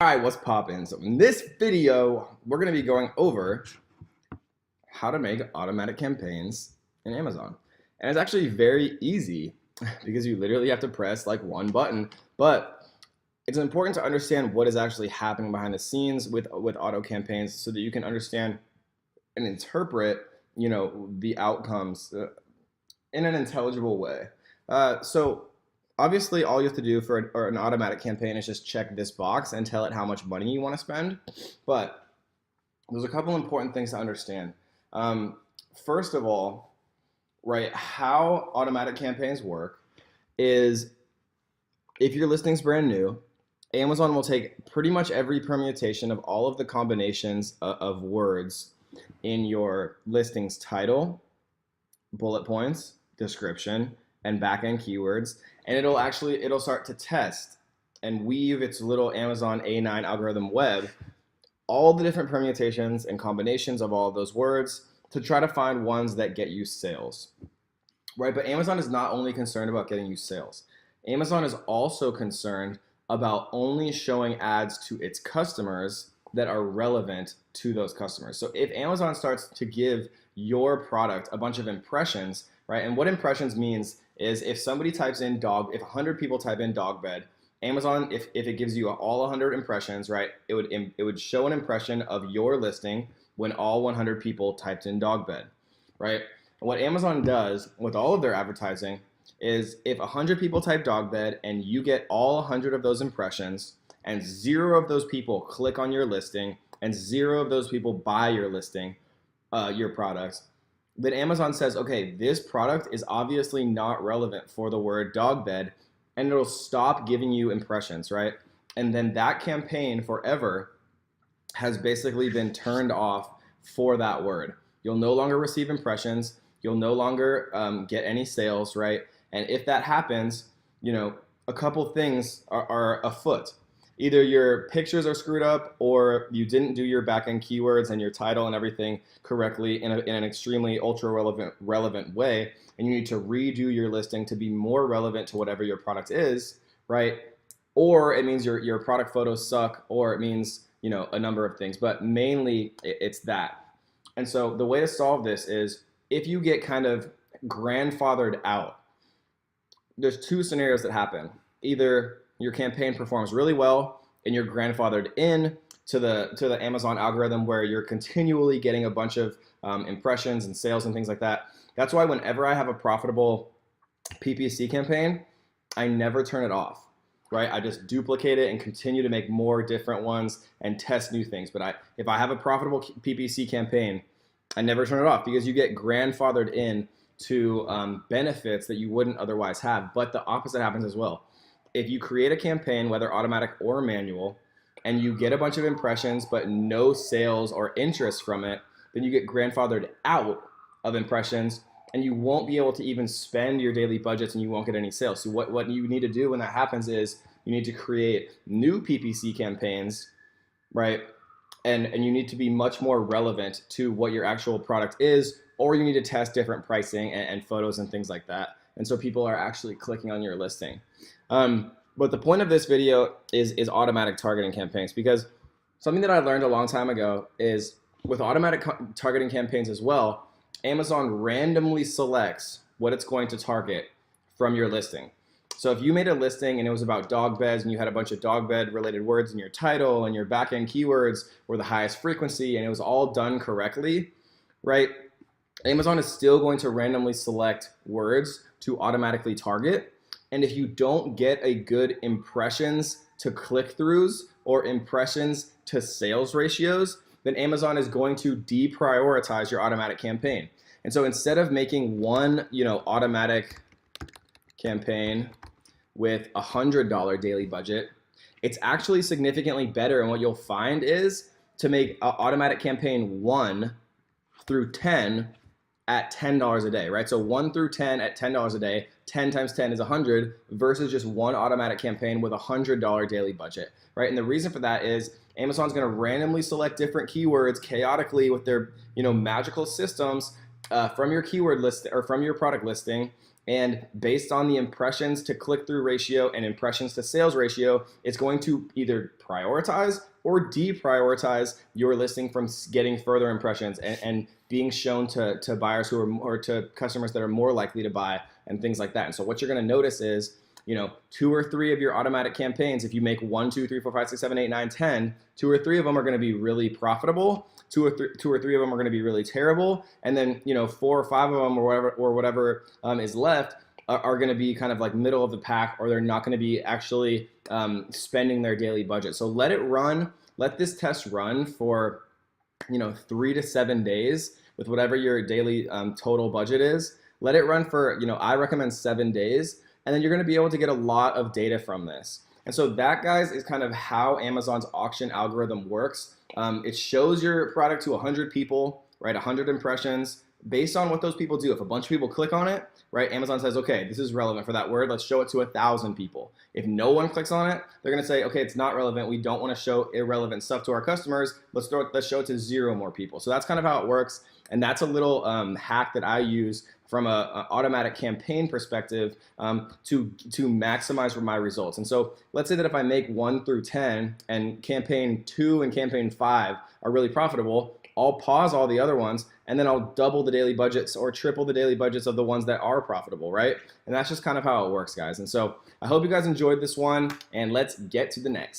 Alright, what's poppin'? So in this video, we're going to be going over how to make automatic campaigns in Amazon. And it's actually very easy because you literally have to press like one button, but it's important to understand what is actually happening behind the scenes with auto campaigns so that you can understand and interpret, the outcomes in an intelligible way. So obviously, all you have to do for an automatic campaign is just check this box and tell it how much money you want to spend. But there's a couple important things to understand. First of all, right, how automatic campaigns work is if your listing's brand new, Amazon will take pretty much every permutation of all of the combinations of words in your listing's title, bullet points, description, and backend keywords, and it'll start to test and weave its little Amazon A9 algorithm web all the different permutations and combinations of all of those words to try to find ones that get you sales, right? But Amazon is not only concerned about getting you sales. Amazon is also concerned about only showing ads to its customers that are relevant to those customers. So if Amazon starts to give your product a bunch of impressions, right? And what impressions means is if somebody types in if 100 people type in dog bed, Amazon, if it gives you all 100 impressions, right, it would show an impression of your listing when all 100 people typed in dog bed, right? And what Amazon does with all of their advertising is if 100 people type dog bed and you get all 100 of those impressions and 0 of those people click on your listing and 0 of those people buy your listing, your products, then Amazon says, okay, this product is obviously not relevant for the word dog bed, and it'll stop giving you impressions, right? And then that campaign forever has basically been turned off for that word. You'll no longer receive impressions. You'll no longer get any sales, right? And if that happens, a couple things are afoot. Either your pictures are screwed up or you didn't do your backend keywords and your title and everything correctly in an extremely ultra relevant way, and you need to redo your listing to be more relevant to whatever your product is, right? Or it means your product photos suck, or it means a number of things, but mainly it's that. And so the way to solve this is if you get kind of grandfathered out, there's 2 scenarios that happen. Either your campaign performs really well and you're grandfathered in to the Amazon algorithm where you're continually getting a bunch of impressions and sales and things like that. That's why whenever I have a profitable PPC campaign, I never turn it off, right? I just duplicate it and continue to make more different ones and test new things. But if I have a profitable PPC campaign, I never turn it off because you get grandfathered in to benefits that you wouldn't otherwise have. But the opposite happens as well. If you create a campaign, whether automatic or manual, and you get a bunch of impressions but no sales or interest from it, then you get grandfathered out of impressions and you won't be able to even spend your daily budgets and you won't get any sales. So what you need to do when that happens is you need to create new PPC campaigns, right? And you need to be much more relevant to what your actual product is, or you need to test different pricing and photos and things like that. And so people are actually clicking on your listing. But the point of this video is automatic targeting campaigns, because something that I learned a long time ago is with automatic targeting campaigns as well, Amazon randomly selects what it's going to target from your listing. So if you made a listing and it was about dog beds and you had a bunch of dog bed related words in your title and your backend keywords were the highest frequency and it was all done correctly, right? Amazon is still going to randomly select words to automatically target. And if you don't get a good impressions to click-throughs or impressions to sales ratios, then Amazon is going to deprioritize your automatic campaign. And so instead of making one, automatic campaign with $100 daily budget, it's actually significantly better. And what you'll find is to make an automatic campaign 1 through 10 at $10 a day, right? So 1 through 10 at $10 a day, 10 times 10 is 100 versus just one automatic campaign with a $100 daily budget, right? And the reason for that is Amazon's going to randomly select different keywords chaotically with their, magical systems from your keyword list or from your product listing And based on the impressions to click-through ratio and impressions to sales ratio, it's going to either prioritize or deprioritize your listing from getting further impressions and being shown to buyers who are, or to customers that are more likely to buy and things like that. And so what you're going to notice is, 2 or 3 of your automatic campaigns, if you make 1, 2, 3, 4, 5, 6, 7, 8, 9, 10, 2 or 3 of them are going to be really profitable. Two or three of them are going to be really terrible, and then 4 or 5 of them, or whatever is left, are going to be kind of like middle of the pack, or they're not going to be actually spending their daily budget. So let this test run for 3 to 7 days with whatever your daily total budget is. Let it run for I recommend 7 days, and then you're going to be able to get a lot of data from this. And so that, guys, is kind of how Amazon's auction algorithm works. It shows your product to 100 people, right? 100 impressions. Based on what those people do, if a bunch of people click on it, right, Amazon says, okay, this is relevant for that word. Let's show it to 1,000 people. If no one clicks on it, they're going to say, okay, it's not relevant. We don't want to show irrelevant stuff to our customers. Let's show it to 0 more people. So that's kind of how it works. And that's a little hack that I use from an automatic campaign perspective to maximize my results. And so let's say that if I make 1 through 10 and campaign 2 and campaign 5 are really profitable, I'll pause all the other ones, and then I'll double the daily budgets or triple the daily budgets of the ones that are profitable, right? And that's just kind of how it works, guys. And so I hope you guys enjoyed this one, and let's get to the next.